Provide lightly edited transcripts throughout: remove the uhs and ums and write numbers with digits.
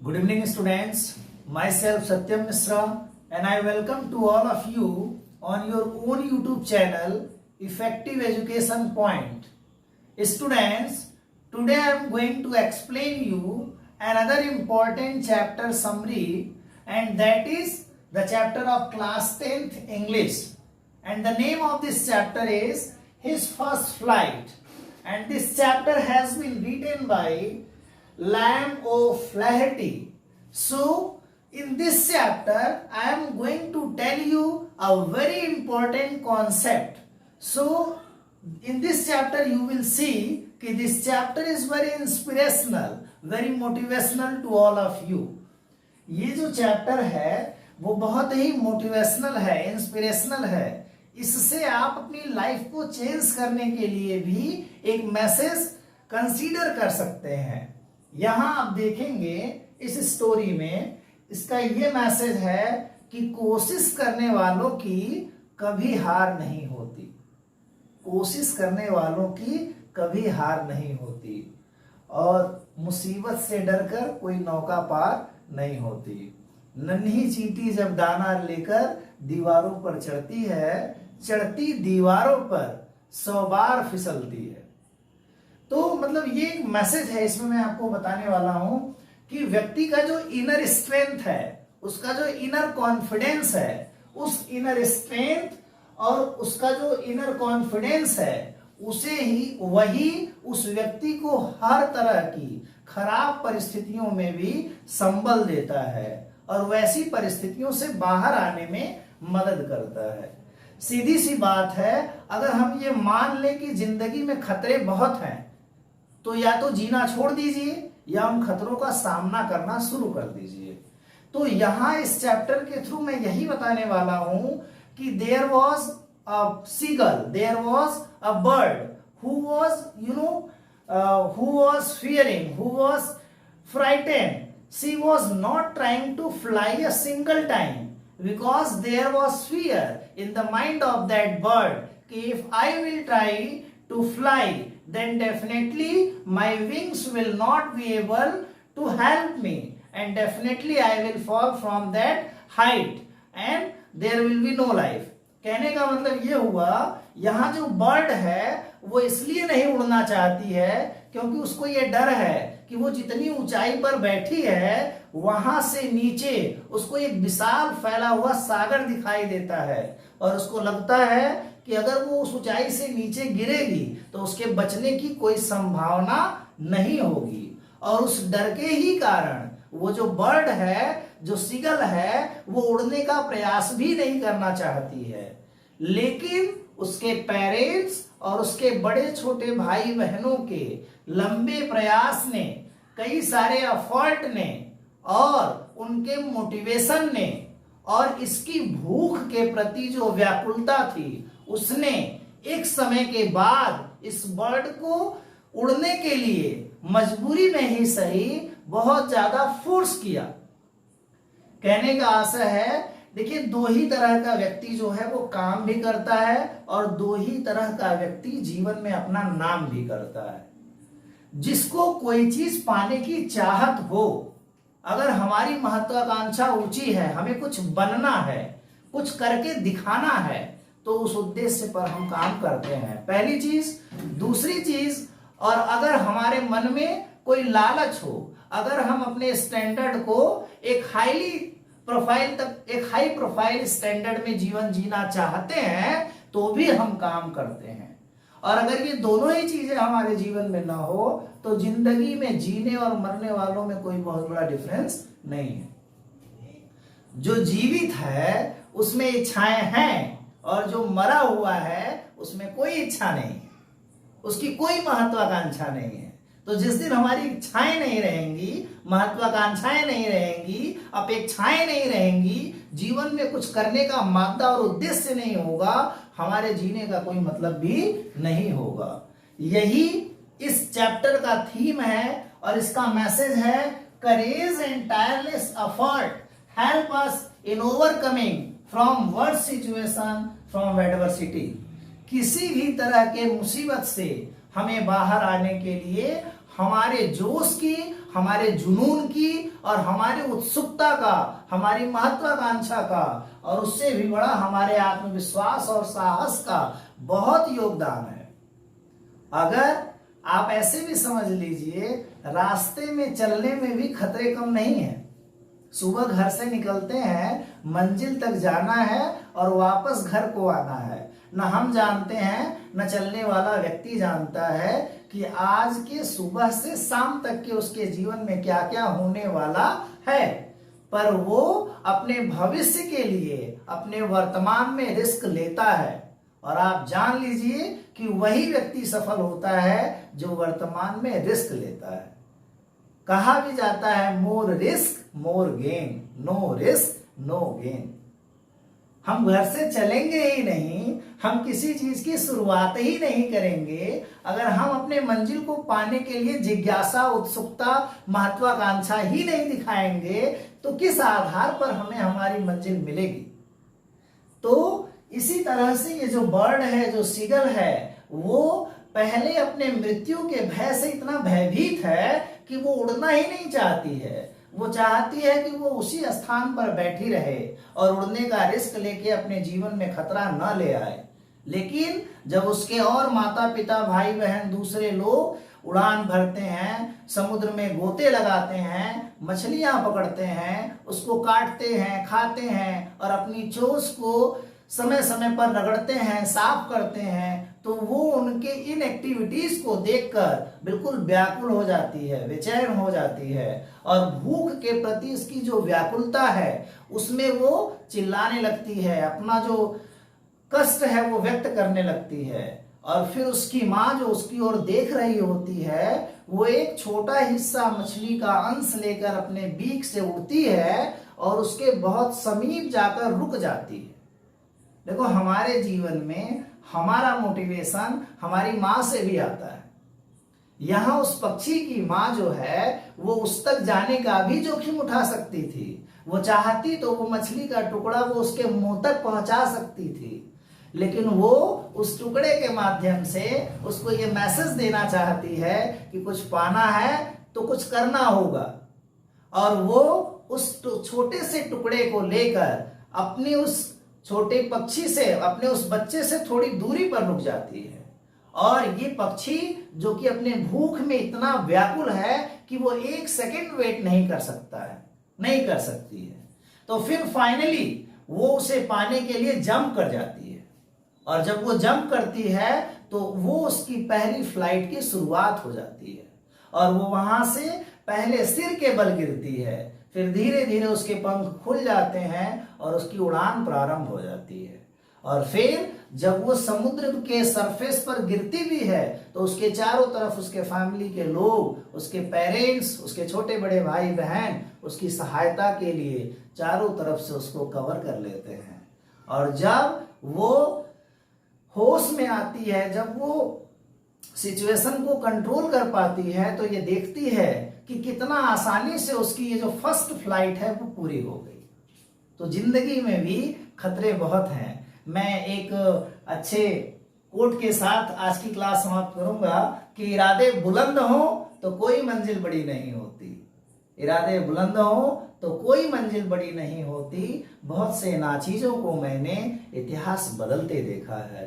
Good evening, students. Myself Satyam Misra, and I welcome to all of you on your own YouTube channel, Effective Education Point. Students, today I am going to explain you another important chapter summary, and that is the chapter of class 10th English. And the name of this chapter is His First Flight. And this chapter has been written by Lamb O'Flaherty. So, in this chapter, I am going to tell you a very important concept. So, in this chapter, you will see that this chapter is very inspirational, very motivational to all of you. ये जो chapter है वो बहुत ही motivational है, inspirational है. इससे आप अपनी लाइफ को चेंज करने के लिए भी एक मैसेज कंसीडर कर सकते हैं. यहां आप देखेंगे इस स्टोरी में इसका ये मैसेज है कि कोशिश करने वालों की कभी हार नहीं होती. कोशिश करने वालों की कभी हार नहीं होती और मुसीबत से डरकर कोई नौका पार नहीं होती. नन्ही चींटी जब दाना लेकर दीवारों पर चढ़ती है, चढ़ती दीवारों पर 100 बार फिसलती है. तो मतलब ये एक मैसेज है. इसमें मैं आपको बताने वाला हूं कि व्यक्ति का जो इनर स्ट्रेंथ है, उसका जो इनर कॉन्फिडेंस है, उस इनर स्ट्रेंथ और उसका जो इनर कॉन्फिडेंस है, उसे ही वही उस व्यक्ति को हर तरह की खराब परिस्थितियों में भी संबल देता है और वैसी परिस्थितियों से बाहर आने में मदद करता है. सीधी सी बात है, अगर हम ये मान लें कि जिंदगी में खतरे बहुत हैं, तो या तो जीना छोड़ दीजिए या उन खतरों का सामना करना शुरू कर दीजिए. तो यहां इस चैप्टर के थ्रू मैं यही बताने वाला हूं कि there was a seagull, there was a bird who was who was fearing, who was frightened. She was not trying to fly a single time because there was fear in the mind of that bird. If I will try to fly, then definitely my wings will not be able to help me and definitely I will fall from that height and there will be no life. कहने का मतलब ये हुआ, यहाँ जो bird है वो इसलिए नहीं उड़ना चाहती है क्योंकि उसको ये डर है कि वो जितनी ऊंचाई पर बैठी है वहां से नीचे उसको एक विशाल फैला हुआ सागर दिखाई देता है और उसको लगता है कि अगर वो उस ऊंचाई से नीचे गिरेगी तो उसके बचने की कोई संभावना नहीं होगी. और उस डर के ही कारण वो जो बर्ड है, जो सीगल है, वो उड़ने का प्रयास भी नहीं करना चाहती है. लेकिन उसके पेरेंट्स और उसके बड़े छोटे भाई बहनों के लंबे प्रयास ने, कई सारे एफर्ट ने और उनके मोटिवेशन ने और इसकी भूख के प्रति जो व्याकुलता थी, उसने एक समय के बाद इस बर्ड को उड़ने के लिए मजबूरी में ही सही बहुत ज्यादा फोर्स किया. कहने का आशा है, देखिए दो ही तरह का व्यक्ति जो है वो काम भी करता है और दो ही तरह का व्यक्ति जीवन में अपना नाम भी करता है. जिसको कोई चीज पाने की चाहत हो, अगर हमारी महत्वाकांक्षा ऊंची है, हमें कुछ बनना है, कुछ करके दिखाना है, तो उस उद्देश्य पर हम काम करते हैं. पहली चीज. दूसरी चीज, और अगर हमारे मन में कोई लालच हो, अगर हम अपने स्टैंडर्ड को एक हाई प्रोफाइल स्टैंडर्ड में जीवन जीना चाहते हैं, तो भी हम काम करते हैं. और अगर ये दोनों ही चीजें हमारे जीवन में ना हो तो जिंदगी में जीने और मरने वालों में कोई बहुत बड़ा डिफरेंस नहीं है. जो जीवित है उसमें इच्छाएं हैं और जो मरा हुआ है उसमें कोई इच्छा नहीं है, उसकी कोई महत्वाकांक्षा नहीं है. तो जिस दिन हमारी इच्छाएं नहीं रहेंगी, महत्वाकांक्षाएं नहीं रहेंगी, अपेक्षाएं नहीं रहेंगी, जीवन में कुछ करने का मादा और उद्देश्य नहीं होगा, हमारे जीने का कोई मतलब भी नहीं होगा. यही इस चैप्टर का थीम है और इसका मैसेज है, courage and tireless effort help us in overcoming from worst situation from adversity. किसी भी तरह के मुसीबत से हमें बाहर आने के लिए हमारे जोश की, हमारे जुनून की और हमारी उत्सुकता का, हमारी महत्वाकांक्षा का और उससे भी बड़ा हमारे आत्मविश्वास और साहस का बहुत योगदान है। अगर आप ऐसे भी समझ लीजिए, रास्ते में चलने में भी खतरे कम नहीं है। सुबह घर से निकलते हैं, मंजिल तक जाना है और वापस घर को आना है। न हम जानते हैं न चलने वाला व्यक्ति जानता है कि आज के सुबह से शाम तक के उसके जीवन में क्या क्या होने वाला है, पर वो अपने भविष्य के लिए अपने वर्तमान में रिस्क लेता है। और आप जान लीजिए कि वही व्यक्ति सफल होता है जो वर्तमान में रिस्क लेता है। कहा भी जाता है more risk more gain, no risk no gain. हम घर से चलेंगे ही नहीं, हम किसी चीज की शुरुआत ही नहीं करेंगे अगर हम अपने मंजिल को पाने के लिए जिज्ञासा, उत्सुकता, महत्वाकांक्षा ही नहीं दिखाएंगे तो किस आधार पर हमें हमारी मंजिल मिलेगी। तो इसी तरह से ये जो बर्ड है, जो सीगल है, वो पहले अपने मृत्यु के भय से इतना भयभीत है कि वो उड़ना ही नहीं चाहती है। वो चाहती है कि वो उसी स्थान पर बैठी रहे और उड़ने का रिस्क लेके अपने जीवन में खतरा न ले आए। लेकिन जब उसके और माता पिता, भाई बहन, दूसरे लोग उड़ान भरते हैं, समुद्र में गोते लगाते हैं, मछलियां पकड़ते हैं, उसको काटते हैं, खाते हैं और अपनी चोंच को समय समय पर रगड़ते हैं, साफ करते हैं, तो वो उनके इन एक्टिविटीज को देखकर बिल्कुल व्याकुल हो जाती है, बेचैन हो जाती है और भूख के प्रति इसकी जो व्याकुलता है उसमें वो चिल्लाने लगती है, अपना जो कष्ट है वो व्यक्त करने लगती है। और फिर उसकी माँ जो उसकी ओर देख रही होती है, वो एक छोटा हिस्सा मछली का अंश लेकर अपने बीक से उड़ती है और उसके बहुत समीप जाकर रुक जाती है। देखो, हमारे जीवन में हमारा मोटिवेशन हमारी माँ से भी आता है। यहाँ उस पक्षी की माँ जो है वो उस तक जाने का भी जोखिम उठा सकती थी। वो चाहती तो वो मछली का टुकड़ा वो उसके मुंह तक पहुंचा सकती थी, लेकिन वो उस टुकड़े के माध्यम से उसको ये मैसेज देना चाहती है कि कुछ पाना है तो कुछ करना होगा। और वो उस छोटे से टुकड़े को लेकर अपनी उस छोटे पक्षी से, अपने उस बच्चे से थोड़ी दूरी पर रुक जाती है। और ये पक्षी जो कि अपने भूख में इतना व्याकुल है कि वो एक सेकंड वेट नहीं कर सकता है, नहीं कर सकती है, तो फिर फाइनली वो उसे पाने के लिए जंप कर जाती है। और जब वो जंप करती है तो वो उसकी पहली फ्लाइट की शुरुआत हो जाती है और वो वहां से पहले सिर के बल गिरती है, फिर धीरे धीरे उसके पंख खुल जाते हैं और उसकी उड़ान प्रारंभ हो जाती है। और फिर जब वो समुद्र के सरफेस पर गिरती भी है तो उसके चारों तरफ उसके फैमिली के लोग, उसके पेरेंट्स, उसके छोटे बड़े भाई बहन उसकी सहायता के लिए चारों तरफ से उसको कवर कर लेते हैं। और जब वो होश में आती है, जब वो सिचुएशन को कंट्रोल कर पाती है, तो ये देखती है कि कितना आसानी से उसकी ये जो फर्स्ट फ्लाइट है वो पूरी हो गई। तो जिंदगी में भी खतरे बहुत हैं। मैं एक अच्छे कोट के साथ आज की क्लास समाप्त करूंगा कि इरादे बुलंद हो तो कोई मंजिल बड़ी नहीं होती। इरादे बुलंद हो तो कोई मंजिल बड़ी नहीं होती। बहुत से नाचीजों को मैंने इतिहास बदलते देखा है।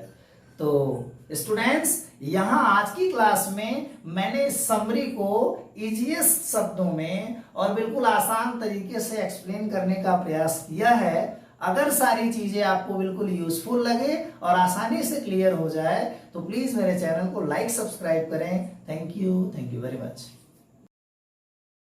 तो स्टूडेंट्स, यहाँ आज की क्लास में मैंने इस समरी को इजीएस्ट शब्दों में और बिल्कुल आसान तरीके से एक्सप्लेन करने का प्रयास किया है। अगर सारी चीजें आपको बिल्कुल यूजफुल लगे और आसानी से क्लियर हो जाए तो प्लीज मेरे चैनल को लाइक, सब्सक्राइब करें। Thank you very much.